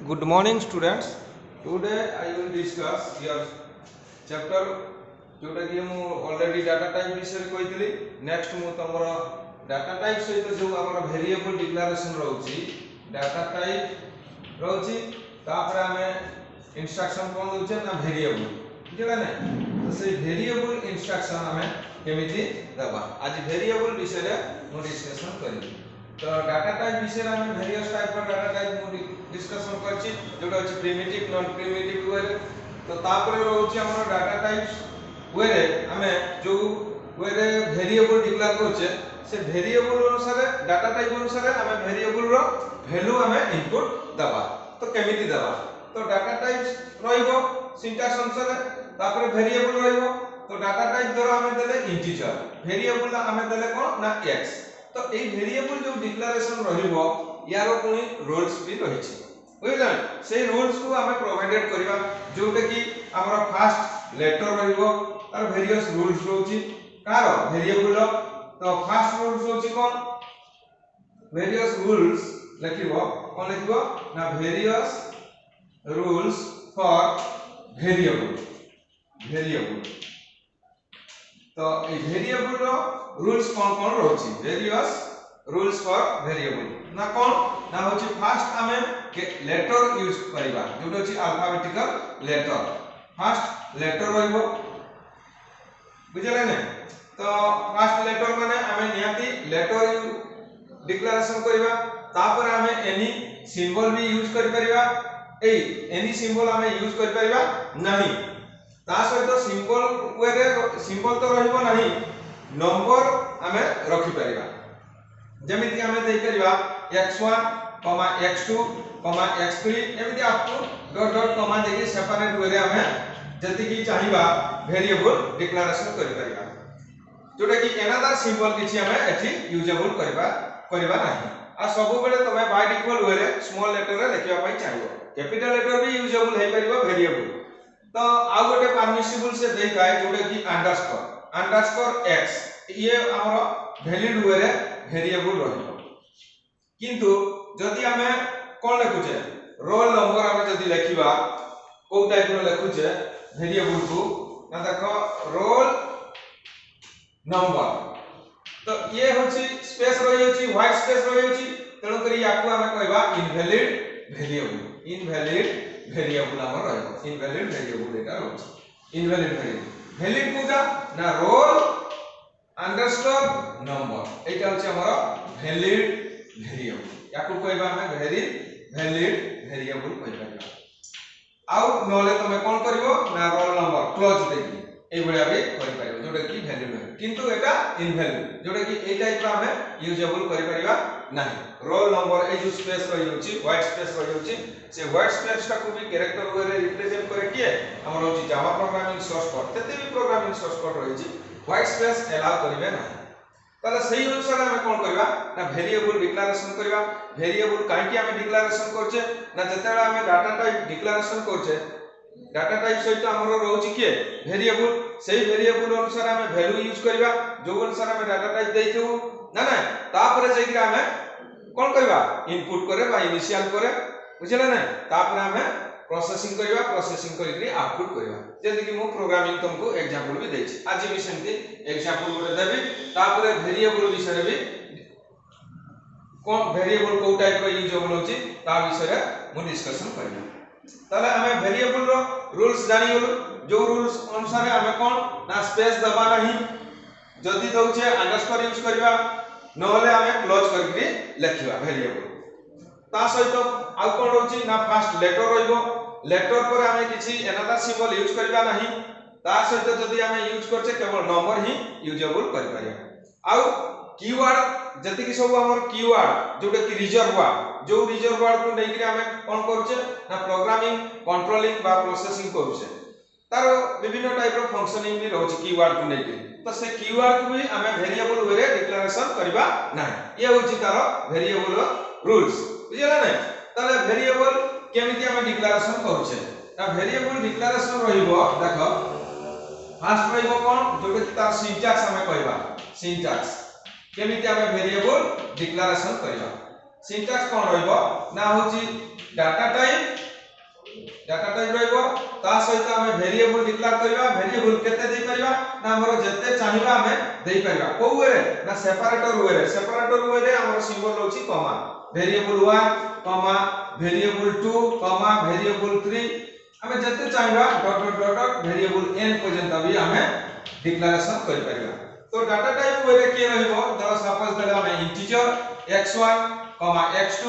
Good morning, students. Today I will discuss your chapter जोटा कि मु ऑलरेडी डाटा टाइप विषय कहितली। नेक्स्ट मु तमरो डाटा टाइप सहित जो हमर वेरिएबल डिक्लेरेशन रहउची डाटा टाइप रहउची तापर हमें इंस्ट्रक्शन कोन दोचे ना वेरिएबल बुझला नै तो से वेरिएबल इंस्ट्रक्शन हमें केमिति दबा आज वेरिएबल विषय रे मु डिस्कशन करिबी। तो डाटा टाइप विषय में वेरियस टाइप का डाटा टाइप मु डिस्कशन करछि जोटा अछि प्रिमिटिव नॉन प्रिमिटिव वे तो तापर रहउछि हमर डाटा टाइप्स वे रे हमें जो वे रे वेरिएबल डिक्लेयर करछे से वेरिएबल अनुसार डाटा टाइप अनुसार हमें वेरिएबल रो वैल्यू हमें इनपुट दबा तो केमिति दबा तो डाटा टाइप्स रहिबो सिंटैक्स अनुसार तापर वेरिएबल रहिबो तो डाटा टाइप द्वारा हमें देले इंटीजर वेरिएबल हमें देले कोन ना x तो ए वेरिएबल जो डिक्लेरेशन रहिबो यारो कोनी रूल्स भी रहिछि बुझिला से रूल्स को हमें प्रोवाइडेड करबा जोटे कि हमर फर्स्ट लेटर रहिबो और वेरियस रूल्स रहउछि कार वेरिएबल तो फर्स्ट रूल्स होछि कोन वेरियस रूल्स लिखिबो कोन लिखिबो ना वेरियस रूल्स फॉर वेरिएबल तो ए वेरिएबल रो रूल्स कोन रहउछि वेरियस रूल्स फॉर वेरिएबल ना कोन ना होछि फर्स्ट हमें लेटर यूज करबा जोटा होछि अल्फाबेटिकल लेटर फर्स्ट लेटर रहइबो बुझले ने तो फर्स्ट लेटर माने हमें नियति लेटर डिक्लेरेशन करबा तापर हमें एनी सिंबल भी यूज कर परिबा एनी सिंबल हमें यूज कर परिबा नहीं ता सहित सिंबल वे रे सिंबल तो रहइबो नहीं नंबर हमें रखि परिबा जेमिति हमें देई परिबा x1, x2, x3 एमिति आपको डॉट डॉट कमा देके सेपरेट वे रे हमें जति की चाहिबा वेरिएबल डिक्लेरेशन करि परिबा जोटा कि अनदर सिंबल किछि हमें एठी यूजेबल करबा नाही आ सब बेले तमे बाय डिफॉल्ट वे रे स्मॉल लेटर रे लिखिबा पई चाहिबो कैपिटल लेटर भी यूजेबल हे परिबा वेरिएबल तो आ गोटे परमिसिबल से देई थाए जोटा कि अंडरस्कोर x ये हमर वैलिड वे रे वेरिएबल रहिबो किंतु जदि हमें कोन लिखुचे रोल नंबर हमें जदि लिखिबा को टाइप रो लिखुचे वेरिएबल को ना देखो रोल नंबर तो ये होची स्पेस रही होची व्हाइट स्पेस रही होची तेणु करी याकू हमें कहबा इनवैलिड वेरिएबल हमर रहबो इनवैलिड वेरिएबल एटा होची इनवैलिड वेरिएबल वैलिड कोटा ना रोल अंडरस्कोर नंबर एटा होची हमर वैलिड वेरिएबल याकू कहबा हमें वैलिड वेरिएबल कहबा आउ नले तमे कोन करिवो ना रोल नंबर क्लोज देकी ए बडा भी करि परिबो जोटा कि वैल्यू है किंतु एटा इनवैलिड जोटा कि ए टाइप रा हमें यूजेबल करि परिबा नाही रोल नंबर ए जो स्पेस रहि होची व्हाइट स्पेस रहि होची से व्हाइट स्पेस टा को भी कैरेक्टर वे रे रिप्रेजेंट करे किए हमर होची जावा प्रोग्रामिंग सोर्स कोड तते भी प्रोग्रामिंग सोर्स कोड रहि छी व्हाइट स्पेस अलाउ करिवे नाही ताले सही अनुसार हमें कोन करबा ना वेरिएबल डिक्लेरेशन करबा वेरिएबल काहे कि हमें डिक्लेरेशन करछे ना जतेला हमें डाटा टाइप डिक्लेरेशन करछे डाटा टाइप सहित हमरो रहउची के वेरिएबल सही वेरिएबल अनुसार हमें वैल्यू यूज करबा जो अनुसार हमें डाटा टाइप देइथु ना ना तापर जेकि हमें कोन करबा इनपुट करे बा इनिशियल करे बुझले ना तापर हमें प्रोसेसिंग करिकरी आउटपुट करबा जेति कि मु प्रोग्रामिंग तुमको एग्जांपल भी देछि आज भी सेमति एग्जांपल गोटे देबी तापर वेरिएबल विषय भी कोन वेरिएबल को टाइप रो यूजेबल होछि ता विषय मु डिस्कशन करबा ताले हमें वेरिएबल रो रूल्स जानि गेलु जो रूल्स अनुसार हमें कोन ना स्पेस दबा नहीं जदी दउछे अंडरस्कोर यूज करबा नहले हमें क्लोज करके लिखिबा वेरिएबल ता सहित आ कोन रहउछि ना फर्स्ट लेटर रहिबो लेटर पर हमें किछि अनदर सिंबल यूज करबा नहीं ता सहित जदी हमें यूज करछे केवल नंबर ही यूजेबल कर परिया आ कीवर्ड जति कि सब हमर कीवर्ड जोटा कि रिजर्व वर्ड जो रिजर्व वर्ड को नै कि हमें कोन करछे ना प्रोग्रामिंग कंट्रोलिंग बा प्रोसेसिंग करछे तार विभिन्न टाइप रो फंक्शनिंग भी रहउछि कीवर्ड को नै कि तो से कीवर्ड को भी हमें वेरिएबल वे रे डिक्लेरेशन करबा नाही ये होछि तार वेरिएबल रूल्स बुझिला नै ताले वेरिएबल केमिति हमें डिक्लेरेशन करूछे ना वेरिएबल डिक्लेरेशन रहिबो देखो फर्स्ट रहिबो कोन जोटा कि तार सिंटैक्स हमें कहबा सिंटैक्स केमिति हमें वेरिएबल डिक्लेरेशन करबा सिंटैक्स कोन रहइबो ना होची डाटा टाइप रहइबो ता सहित हमें वेरिएबल डिक्लेयर करबा वेरिएबल केते दे परबा ना हमर जते चाहिबा हमें दे परबा को वे ना सेपरेटर वे रे हमर सिंबल होची comma variable 1 comma variable 2 comma variable 3 हमें जते चाहिबा dot dot dot dot variable n पर्यंत भी हमें डिक्लेरेशन कर परबा तो डाटा टाइप वे रे के रहइबो धर सपोज दले हमें इंटीजर x1 x2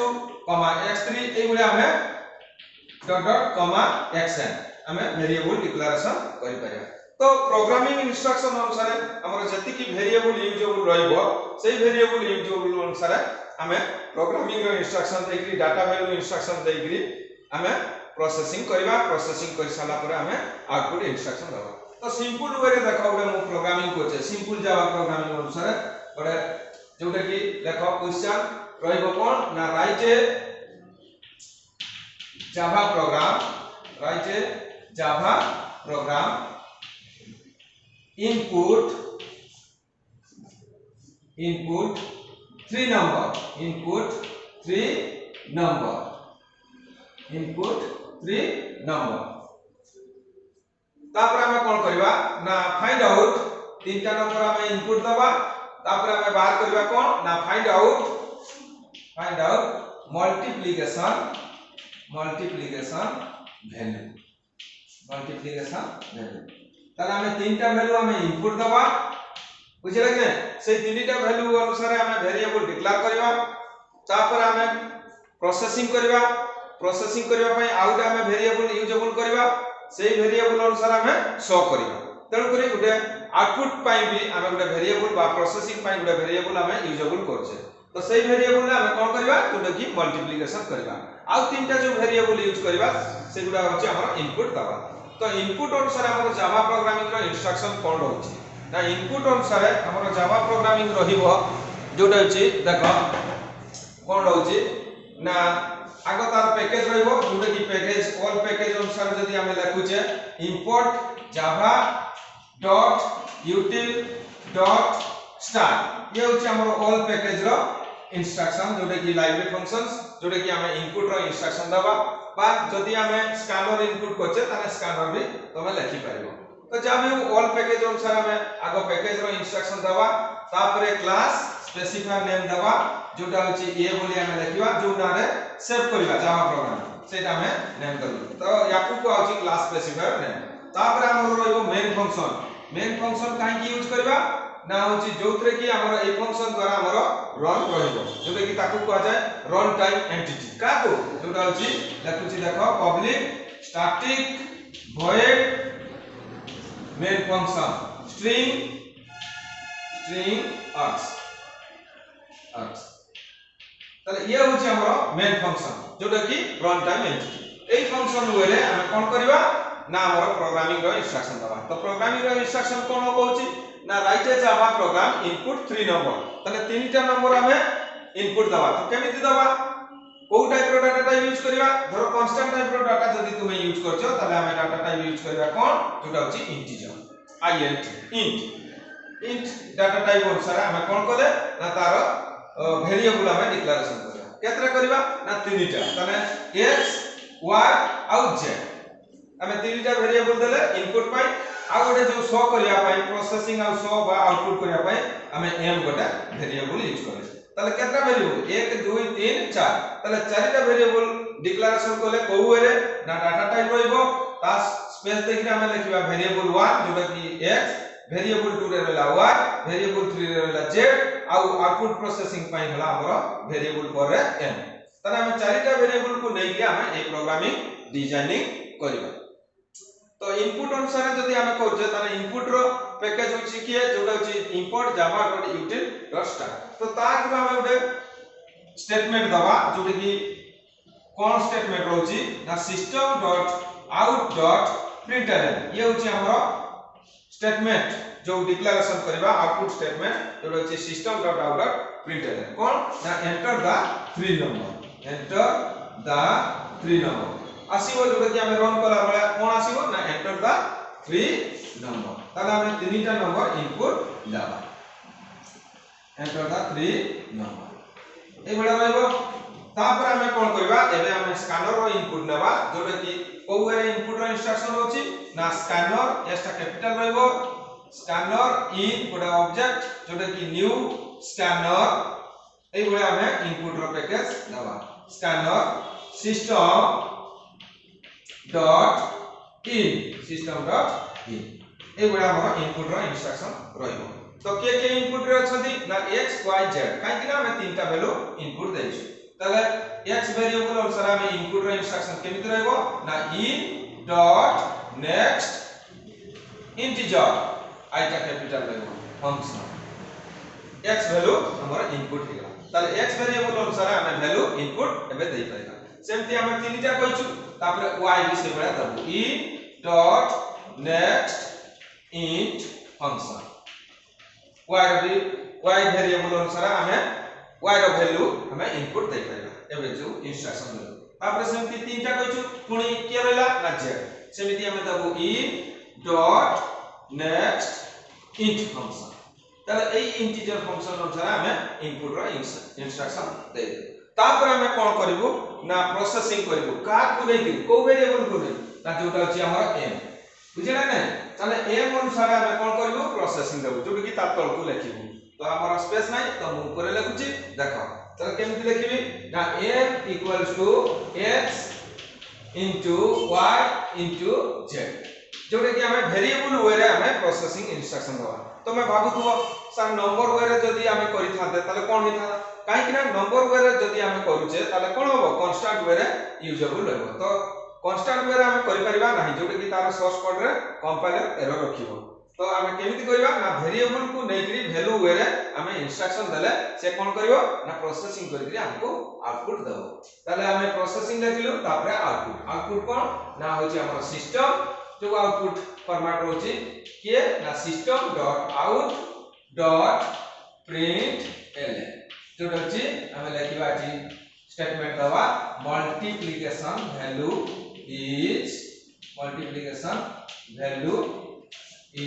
x3 ए गुले हमें डॉट डॉट कॉमा xn हमें वेरिएबल डिक्लेरेशन करि परिया तो प्रोग्रामिंग इंस्ट्रक्शन अनुसार हमर जति की वेरिएबल यूजेबल रहइबो सेही वेरिएबल यूजेबल अनुसार हमें प्रोग्रामिंग रो इंस्ट्रक्शन देकरी डाटा वैल्यू इंस्ट्रक्शन देकरी हमें प्रोसेसिंग कर साला पर हमें आउटपुट इंस्ट्रक्शन दबा तो सिंपल वे रे देखो उडे मु प्रोग्रामिंग कोचे सिंपल जावा प्रोग्रामिंग अनुसार बडे जोटा की देखो क्वेश्चन रहइबो कोन ना right A Java program write a Java program input 3 number तापर हमें कोन करबा ना फाइंड आउट तीनटा नंबर हमें इनपुट दबा तापर हमें बाहर करबा कोन ना फाइंड आउट मल्टीप्लिकेशन वैल्यू ताले हमें तीनटा वैल्यू हमें इनपुट दबा बुझले कि से तीनटा वैल्यू अनुसार हमें वेरिएबल डिक्लेयर करबा तापर हमें प्रोसेसिंग करबा पई आउट हमें वेरिएबल यूजेबल करबा सेही वेरिएबल अनुसार हमें शो करबा तेणु करी गुटे आउटपुट पई भी हमें गुटे वेरिएबल बा प्रोसेसिंग पई गुटे वेरिएबल हमें यूजेबल करछे तो सेही वेरिएबल रे हमें कोन करबा जोटा की मल्टीप्लिकेशन करबा आ तीनटा जो वेरिएबल यूज करबा सेगुडा होची हमर इनपुट दबा तो इनपुट अनुसार हमर जावा प्रोग्रामिंग रो इंस्ट्रक्शन कोन रहउची ना इनपुट अनुसार हमर जावा प्रोग्रामिंग रहिबो जोटा होची देखो कोन रहउची ना आगो तार पैकेज रहिबो जोटा की पैकेज ऑल पैकेज अनुसार जदी हमें लिखुचे इंपोर्ट java.util.start ये होची हमर ऑल पैकेज रो इंस्ट्रक्शन जोटे की लाइब्रेरी फंक्शंस जोटे की हमें इनपुट रो इंस्ट्रक्शन दबा बा जदी हमें स्कैनर इनपुट करछे ताने स्कैनर भी तमे लिखि परिबो तो जब हम ऑल पैकेज अनुसार हमें आगो पैकेज रो इंस्ट्रक्शन दबा तापरे क्लास स्पेसिफायर नेम दबा जोटा होची ए बोली हमें लिखिबा जो नारे सेव करबा जावा प्रोग्राम सेटा हमें नेम दबो तो याकू को होची क्लास स्पेसिफायर नेम तापरे हमर रहइबो मेन फंक्शन काहे की यूज करबा ना होची जोतरे की हमर ए फंक्शन द्वारा हमर रन रहइबो जोटे की ताकू कहा जाय रन टाइम एंटिटी काको जोटा होची लिखुची देखो public static void main function string args तले ये होची हमर मेन फंक्शन जोटा की run time entity a function वेले हम कोन करबा ना हमर प्रोग्रामिंग रो इंस्ट्रक्शन दबा तो प्रोग्रामिंग रो इंस्ट्रक्शन कोन होची ना राइट ए जावा प्रोग्राम इनपुट 3 नंबर तने तीनटा नंबर हमें इनपुट दबा तो केमिति दबा को टाइप रो डाटा टाइप यूज करबा धरो कांस्टेंट टाइप रो डाटा जदी तुमे यूज करछो तले हमें डाटा टाइप यूज करबा कोन जोटा होची इंटीजर int डाटा टाइप अनुसार हमें कोन कोले ना तार वेरिएबल हमें डिक्लेरेशन करबा केतरा करबा ना तीनटा तने x y आउ z हमें तीनटा वेरिएबल देले इनपुट पाई आ गोटे जो शो करिया पाई प्रोसेसिंग आ शो बा आउटपुट करिया पाई हमें m गोटे वेरिएबल यूज करे तले केतना वेरिएबल 1 2 3 4 तले चारिटा वेरिएबल डिक्लेरेशन कोले कोउरे ना डाटा टाइप रहइबो ता स्पेस देखि हमें लिखिबा वेरिएबल 1 जोटा की x वेरिएबल 2 रे रहला y वेरिएबल 3 रे रहला z आ आउटपुट प्रोसेसिंग पाई हला हमरो वेरिएबल 4 रे m तले हमें चारिटा वेरिएबल को नै के हमें ए प्रोग्रामिंग डिजाइनिंग करिबा तो इनपुट अनुसार जदी हमें करजे ताने इनपुट रो पैकेज होची कि जोटा होची import java.util.start तो ताक हमें उडे स्टेटमेंट दबा जोटा की कोन स्टेटमेंट रहउची ना system.out.println ये होची हमरो स्टेटमेंट जो डिक्लेरेशन करबा आउटपुट स्टेटमेंट जोटा होची system.out.println कोन ना enter the 3 number आसीबो जोटा कि हमें रन कला बेला कोन आसीबो ना एंटर द 3 नंबर ताले हमें तीनटा नंबर इनपुट दबा एंटर द 3 नंबर ए बेला रहइबो तापर हमें कोन करबा एबे हमें स्कैनर रो इनपुट नेबा जोटा कि को वे इनपुट रो इंस्ट्रक्शन होची ना स्कैनर एस्टा कैपिटल रहबो स्कैनर इन गोटा ऑब्जेक्ट जोटा कि न्यू स्कैनर ए बळे हमें इनपुट रो पैकेज देबा स्कैनर सिस्टम डॉट इन ए बळे हमर इनपुट रो इंस्ट्रक्शन रहइबो तो के इनपुट रे अछथि ना x y z काहे कि ना हमें तीनटा वैल्यू इनपुट दैछु तले x वेरिएबल अनुसार हमें इनपुट रो इंस्ट्रक्शन केमिति रहइबो ना इन डॉट नेक्स्ट इंटीजर आइटा कैपिटल रहइबो फंक्शन x वैल्यू हमर इनपुट हिला तले x वेरिएबल अनुसार हमें वैल्यू इनपुट एबे देई पाइबा सेमति हमें तीनटा कहछु तापर y भी से बड़ा दबो in dot next int function y variable अनुसार हमें y रो वैल्यू हमें इनपुट दे पाइबा एबे जो इंस्ट्रक्शन दे तापर सेमति तीनटा कहछु पुणी के रहला ना z सेमति हमें दबो in dot next int function तले ए इंटीजर फंक्शन अनुसार हमें इनपुट रो इंस्ट्रक्शन दे तापर हमें कोन करबो ना प्रोसेसिंग करबो का को नै को वेरिएबल को नै ना जोटा अछि हमर m बुझिला नै तले m अनुसार हमें कोन करबो प्रोसेसिंग देबो जोटा कि तातल को लिखिबो तो हमर स्पेस नै तो मु ऊपर लिखुची देखो तले केमति लिखिबी ना m equals to x into y into z जोटा कि हमें वेरिएबल वे रे हमें प्रोसेसिंग इंस्ट्रक्शन दवा तो मैं भाबुथबो सर नंबर वे रे जदी हमें करि थाते तले कोन हिता काहे कि ना नंबर वे रे जदी हमें करूचे तले कोन होबो कांस्टेंट वे रे यूजेबल रहबो तो कांस्टेंट वे रे हमें करि परिबा नाही जोटा कि तार सोर्स कोड रे कंपाइलर एरर रखिबो तो हमें केमिति करबा ना वेरिएबल को नेकरी वैल्यू वे रे हमें इंस्ट्रक्शन देले से कोन करिवो ना प्रोसेसिंग करिकरी हमको आउटपुट दबो तले हमें प्रोसेसिंग देखिलु तापरे आउटपुट कोन ना होची हमर सिस्टम जो आउटपुट फॉर्मेट होची के ना system dot out dot print L जो होची हमें लिखिबा छी स्टेटमेंट दवा मल्टीप्लिकेशन वैल्यू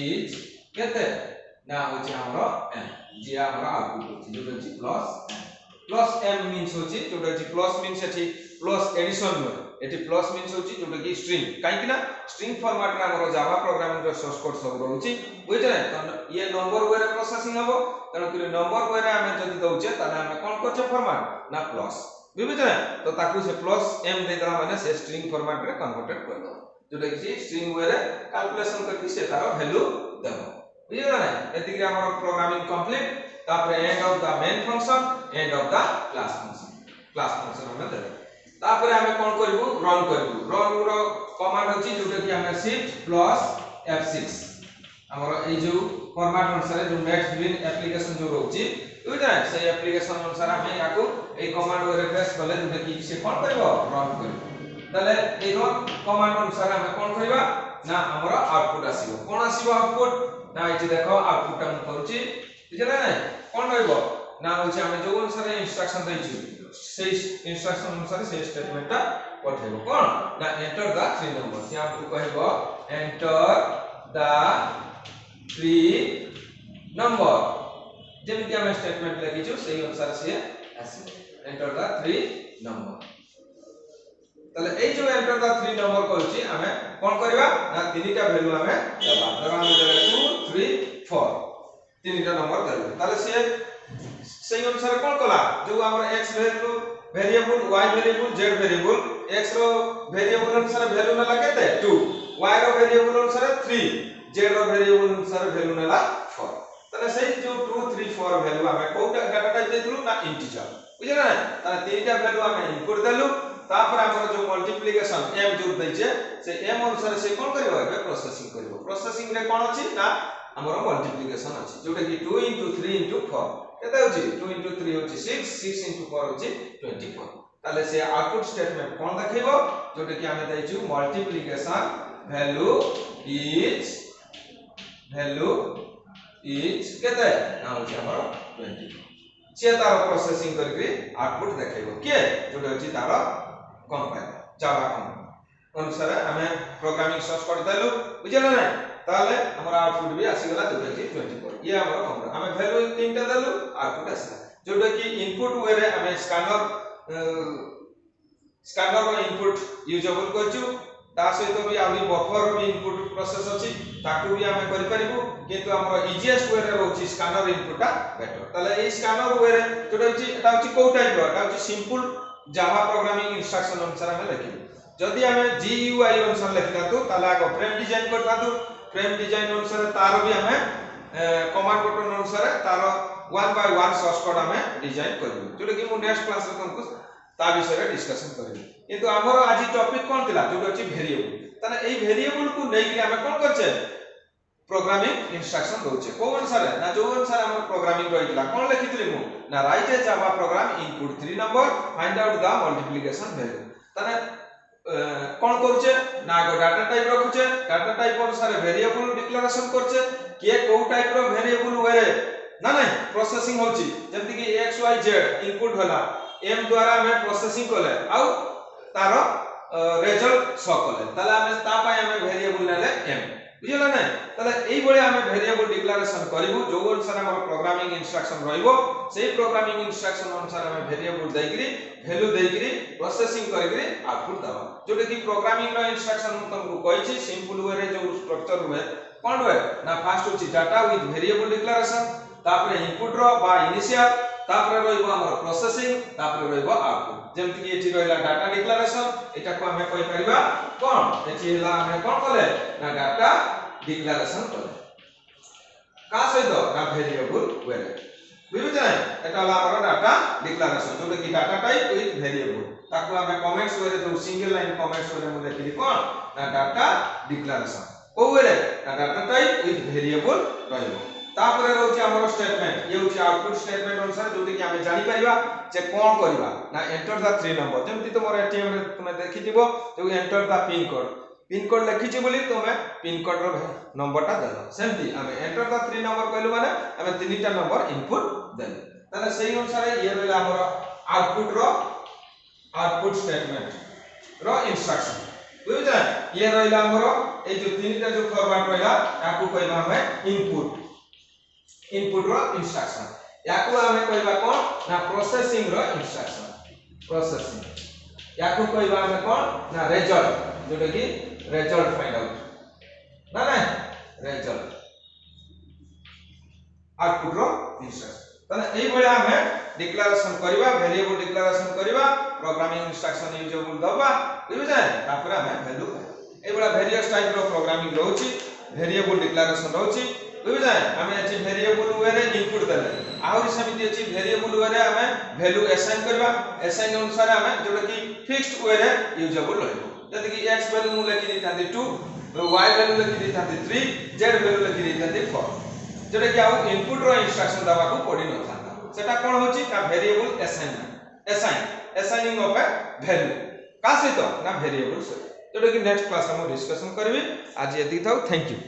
इज केते ना होची हमरो m जे हमरो आउटपुट होची जो होची प्लस m मींस होची जो होची प्लस मींस एठी प्लस एडिशन में एठी प्लस मींस होची जो कि स्ट्रिंग काहे कि ना स्ट्रिंग फॉर्मेट रे हमरो जावा प्रोग्रामिंग रो सोर्स कोड सब रहउची बुझले त ये नंबर वे रे प्रोसेसिंग हबो तनो कि नंबर वे रे हमें जदी दउचे तने हमें कोन करछे फॉर्मेट ना प्लस बुझले तो ताकू से प्लस m दे दला माने से स्ट्रिंग फॉर्मेट रे कन्वर्टेड कर दो जोटा कि स्ट्रिंग वे रे कैलकुलेशन करके से तार वैल्यू देबो बुझिला ना एति कि हमर प्रोग्रामिंग कंप्लीट तापर end of the main function end of the class function हमें देबो तापर हमें कोन करबो रन रो कमांड अछि जोटा कि हमें shift प्लस f6 हमर ए जो फॉर्मेट अनुसार जो नेक्स्ट बिन एप्लीकेशन जो रहउची बुझिला से एप्लीकेशन अनुसार हमें याको ए कमांड रे रिफ्रेश करले जोटा कि से कोन करबो रन करबो तले ए रन कमांड अनुसार हमें कोन करबा ना हमर आउटपुट आसीबो कोन आसीबो आउटपुट ना एठी देखो आउटपुट हम करूची बुझिला ना कोन रहइबो ना होची हमें जो अनुसार इंस्ट्रक्शन दैछु से इंस्ट्रक्शन अनुसार से स्टेटमेंट पठेबो कोन ना एंटर द 3 नंबर्स या हमको कहबो एंटर द 3 नंबर जेमिति हम स्टेटमेंट लिखिछु सेही अनुसार से आसीबो एंटर द 3 नंबर तले ए जो एंटर द 3 नंबर कहूची हमें कोन करबा ना तीनटा वैल्यू हमें देबा धर हम देले 2 3 4 तीनटा नंबर देले तले से सही अनुसार कोन कला जो हमर x variable y variable z variable x रो वेरिएबल अनुसार वैल्यू नला केते 2 y रो वेरिएबल अनुसार 3 z रो वेरिएबल अनुसार वैल्यू नला 4 तले सही जो 2 3 4 वैल्यू हमें कोटा डाटा टाइप देथलु ना इंटीजर बुझला ना तले तीनटा वैल्यू हमें इनपुट देलु तापर हमर जो मल्टीप्लिकेशन m जो दैछे से m अनुसार से कोन करबो एबे प्रोसेसिंग रे कोन अछि ना हमर मल्टीप्लिकेशन अछि जोटा कि 2 * 3 * 4 केते होछि 2 * 3 होछि 6 6 * 4 होछि 24 ताले से आउटपुट स्टेटमेंट कोन देखैबो जोटा कि हमें दैछु मल्टीप्लिकेशन वैल्यू इज केते ना होछि हमर 24 से तार प्रोसेसिंग करके आउटपुट देखैबो के जोटा होछि तार कंपाइलर जावा कंपाइलर अनुसार हमें प्रोग्रामिंग सोर्स कोड देलु बुझिला ना ताले हमर आउटपुट भी आसी गला जोटा कि 24 ये हमर कंपाइलर हमें वैल्यू तीनटा देलु आउटपुट आसीला जोटा कि इनपुट वे रे हमें स्कैनर स्कैनर रो इनपुट यूजेबल करछु ता सहित भी आउरी बफर भी इनपुट प्रोसेस अछि ताकू भी हमें करि परिबु किंतु हमर इजीएस्ट वे रे रहउछि स्कैनर इनपुट बेटर तले ए स्कैनर वे रे जोटा होछि एटा होछि को टाइप रो एटा होछि सिंपल जावा प्रोग्रामिंग इंस्ट्रक्शन अनुसार हमें लिखिबु जदि हमें जीयूआई अनुसार लिखता तो ताले आगो फ्रेम डिजाइन करता तो फ्रेम डिजाइन अनुसार तार भी हमें कमांड बटन अनुसार तार 1 बाय 1 सोर्स कोड हमें डिजाइन करबु जोटा कि मु नेक्स्ट क्लास रे तुमको ता विषय रे डिस्कशन करबी किंतु हमर आज टॉपिक कोन थिला जोटा अछि वेरिएबल तने एई वेरिएबल को नै कि हमें कोन करछे प्रोग्रामिंग इंस्ट्रक्शन दोछे को अनुसार ना जो अनुसार हमर प्रोग्रामिंग रहितला कोन लिखितली मु ना right A Java program input 3 number find out the multiplication value तने कोन करछे ना गो डाटा टाइप रखुछे डाटा टाइप अनुसार वेरिएबल डिक्लेरेशन करछे के को टाइप रो वेरिएबल वे ना नहीं प्रोसेसिंग होची जेंति कि x y z इनपुट होला m द्वारा हमें प्रोसेसिंग कोले आउ तार रिजल्ट शो कोले तले हमें ता पय हमें वेरिएबल नेले m बुझिला नै तले एई बळे हमें वेरिएबल डिक्लेरेशन करिवु जो अनुसार हमर प्रोग्रामिंग इंस्ट्रक्शन रहिबो सेही प्रोग्रामिंग इंस्ट्रक्शन अनुसार हमें वेरिएबल दैगिरी वैल्यू दैगिरी प्रोसेसिंग करिगिरी आउटपुट दबा जोटे कि प्रोग्रामिंग रो इंस्ट्रक्शन तुमको कहिछि सिंपल वे रे जो स्ट्रक्चर हुए कोन हुए ना फास्ट होछि डाटा विथ वेरिएबल डिक्लेरेशन तापरे इनपुट रो बा इनिशियल तापरे रहिबो हमर प्रोसेसिंग तापरे रहिबो आउटपुट जेमति कि एठी रहिला डाटा डिक्लेरेशन एटा को हमें कहि परिबा कोन एठी हला हमें कोन कले ना डाटा डिक्लेरेशन कले का सहित ना वेरिएबल वे बुझिबे नै एटा हला हमर डाटा डिक्लेरेशन जोटा कि डाटा टाइप विथ वेरिएबल ताको हमें कमेंट्स वे रे जो सिंगल लाइन कमेंट्स वे रे मु लिखिली कोन ना डाटा डिक्लेरेशन को वे रे ना डाटा टाइप विथ वेरिएबल रहिबो तापरे रहउछि हमर स्टेटमेंट ये होछि आउटपुट स्टेटमेंट अनुसार जोटी कि हमें जानि परिबा जे कोन करिबा ना एंटर द 3 नंबर जेमति तुमर एटीएम रे तुमे देखिथिबो जे एंटर द पिन कोड लिखिछि बोली तुमे पिन कोड रो नंबरटा देलो सेमति हमें एंटर द 3 नंबर कहलु माने हमें तीनटा नंबर इनपुट देलो तने सेही अनुसार ये रहला हमर आउटपुट स्टेटमेंट रो इंस्ट्रक्शन बुझिजा ये रहला हमर ए जो तीनटा जो फॉर्मेट रहला याकू कहबा हमें इनपुट रो इंस्ट्रक्शन याकू हमें कहबा कोन ना प्रोसेसिंग रो इंस्ट्रक्शन प्रोसेसिंग याकू कहबा हमें कोन ना रिजल्ट जोटा कि रिजल्ट फाइंड आउट ना रिजल्ट आउटपुट रो इंस्ट्रक्शन तने एई बळे हमें डिक्लेरेशन करबा वेरिएबल डिक्लेरेशन करबा प्रोग्रामिंग इंस्ट्रक्शन यूजेबल दबा बुझै तापर हमें वैल्यू एई बळे वेरियस टाइप रो प्रोग्रामिंग रहउची वेरिएबल डिक्लेरेशन रहउची बुझै हमें अछि वेरिएबल वे रे इनपुट देले आउरी समिति अछि वेरिएबल वे रे हमें वैल्यू असाइन करबा असाइन अनुसार हमें जोटा कि फिक्स्ड वे रे यूजेबल रहइबो जति कि x वैल्यू मु लिखि दितांती 2 y वैल्यू लिखि दितांती 3 z वैल्यू लिखि दितांती 4 जोटा कि आउ इनपुट रो इंस्ट्रक्शन दबा को पड़ी न थाता सेटा कोन होची का variable assignment assigning of A value का सहित ना वेरिएबल से जोटा कि नेक्स्ट क्लास हम डिस्कशन करबी आज एति थाउ थैंक यू।